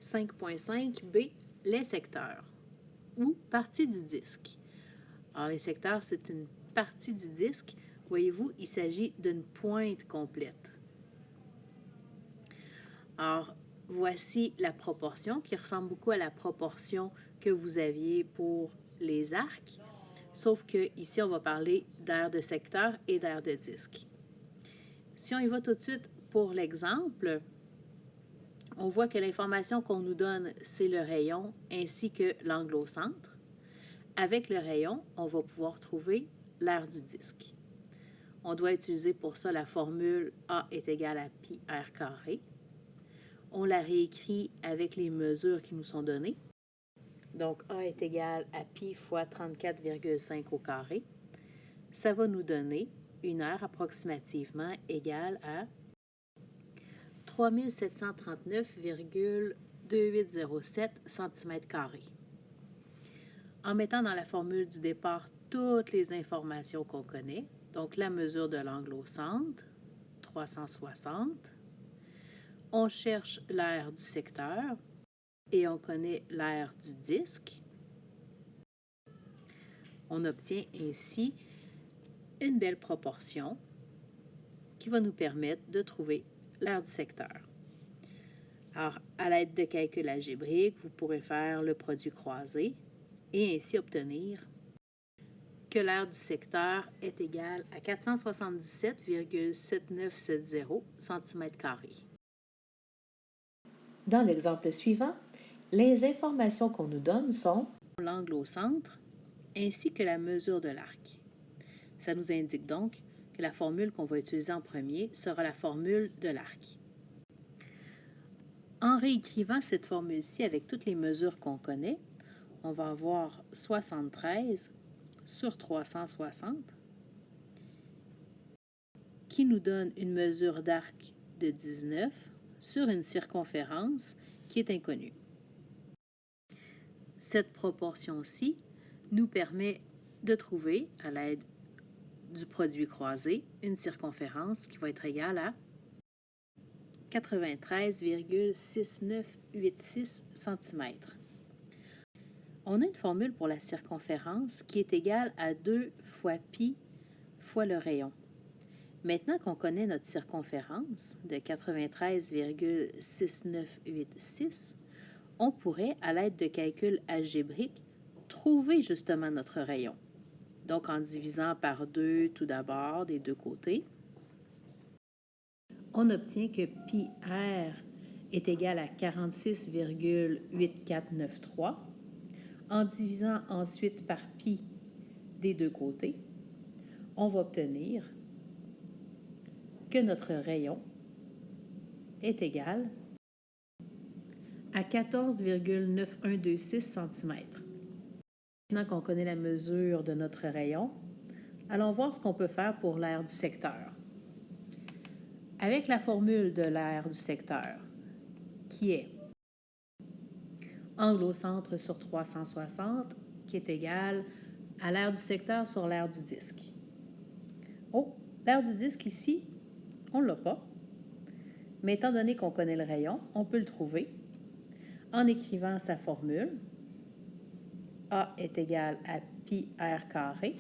5.5b, les secteurs ou partie du disque. Alors, les secteurs, c'est une partie du disque. Voyez-vous, il s'agit d'une pointe complète. Alors, voici la proportion qui ressemble beaucoup à la proportion que vous aviez pour les arcs, sauf que ici, on va parler d'aire de secteur et d'aire de disque. Si on y va tout de suite pour l'exemple, on voit que l'information qu'on nous donne, c'est le rayon ainsi que l'angle au centre. Avec le rayon, on va pouvoir trouver l'aire du disque. On doit utiliser pour ça la formule A est égal à pi r carré. On la réécrit avec les mesures qui nous sont données. Donc, A est égal à pi fois 34,5 au carré. Ça va nous donner une heure approximativement égale à 3739,2807 cm². En mettant dans la formule du départ toutes les informations qu'on connaît, donc la mesure de l'angle au centre, 360, on cherche l'aire du secteur et on connaît l'aire du disque. On obtient ainsi une belle proportion qui va nous permettre de trouver l'aire du secteur. Alors, à l'aide de calculs algébriques, vous pourrez faire le produit croisé et ainsi obtenir que l'aire du secteur est égale à 477,7970 cm². Dans l'exemple suivant, les informations qu'on nous donne sont l'angle au centre ainsi que la mesure de l'arc. Ça nous indique donc que la formule qu'on va utiliser en premier sera la formule de l'arc. En réécrivant cette formule-ci avec toutes les mesures qu'on connaît, on va avoir 73 sur 360 qui nous donne une mesure d'arc de 19 sur une circonférence qui est inconnue. Cette proportion-ci nous permet de trouver, à l'aide du produit croisé, une circonférence qui va être égale à 93,6986 cm. On a une formule pour la circonférence qui est égale à 2 fois pi fois le rayon. Maintenant qu'on connaît notre circonférence de 93,6986, on pourrait, à l'aide de calculs algébriques, trouver justement notre rayon. Donc, en divisant par 2 tout d'abord des deux côtés, on obtient que pi r est égal à 46,8493. En divisant ensuite par pi des deux côtés, on va obtenir que notre rayon est égal à 14,9126 cm. Maintenant qu'on connaît la mesure de notre rayon, allons voir ce qu'on peut faire pour l'aire du secteur. Avec la formule de l'aire du secteur, qui est angle au centre sur 360, qui est égal à l'aire du secteur sur l'aire du disque. Oh, l'aire du disque ici, on ne l'a pas. Mais étant donné qu'on connaît le rayon, on peut le trouver en écrivant sa formule. A est égal à pi r carré.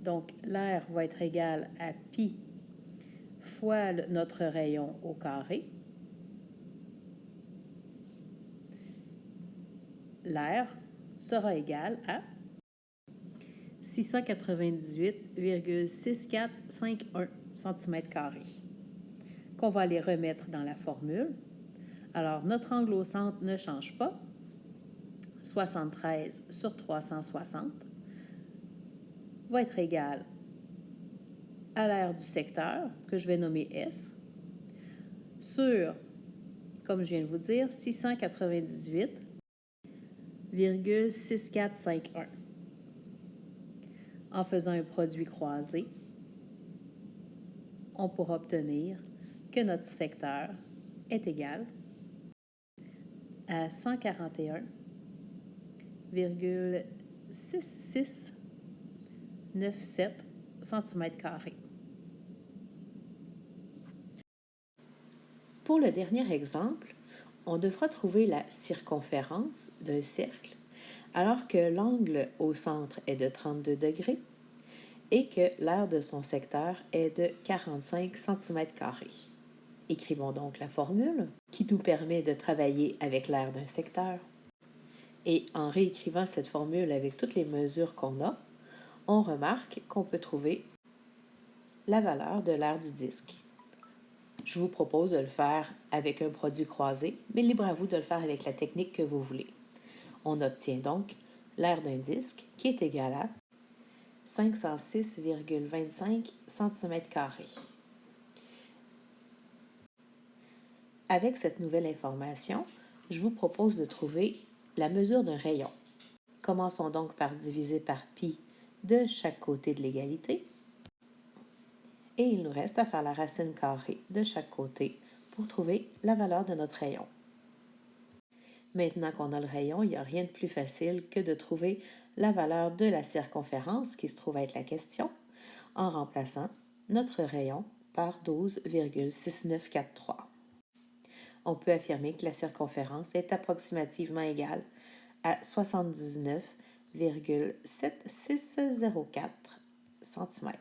Donc, l'aire va être égal à pi fois notre rayon au carré. L'aire sera égal à 698,6451 cm², qu'on va aller remettre dans la formule. Alors, notre angle au centre ne change pas, 73 sur 360 va être égal à l'aire du secteur, que je vais nommer S, sur, comme je viens de vous dire, 698,6451. En faisant un produit croisé, on pourra obtenir que notre secteur est égal à 141,6697 cm². Pour le dernier exemple, On devra trouver la circonférence d'un cercle alors que l'angle au centre est de 32 degrés et que l'aire de son secteur est de 45 cm². Écrivons donc la formule qui nous permet de travailler avec l'aire d'un secteur. Et en réécrivant cette formule avec toutes les mesures qu'on a, on remarque qu'on peut trouver la valeur de l'aire du disque. Je vous propose de le faire avec un produit croisé, mais libre à vous de le faire avec la technique que vous voulez. On obtient donc l'aire d'un disque qui est égal à 506,25 cm². Avec cette nouvelle information, je vous propose de trouver la mesure d'un rayon. Commençons donc par diviser par pi de chaque côté de l'égalité. Et il nous reste à faire la racine carrée de chaque côté pour trouver la valeur de notre rayon. Maintenant qu'on a le rayon, il n'y a rien de plus facile que de trouver la valeur de la circonférence qui se trouve être la question en remplaçant notre rayon par 12,6943. On peut affirmer que la circonférence est approximativement égale à 79,7604 cm.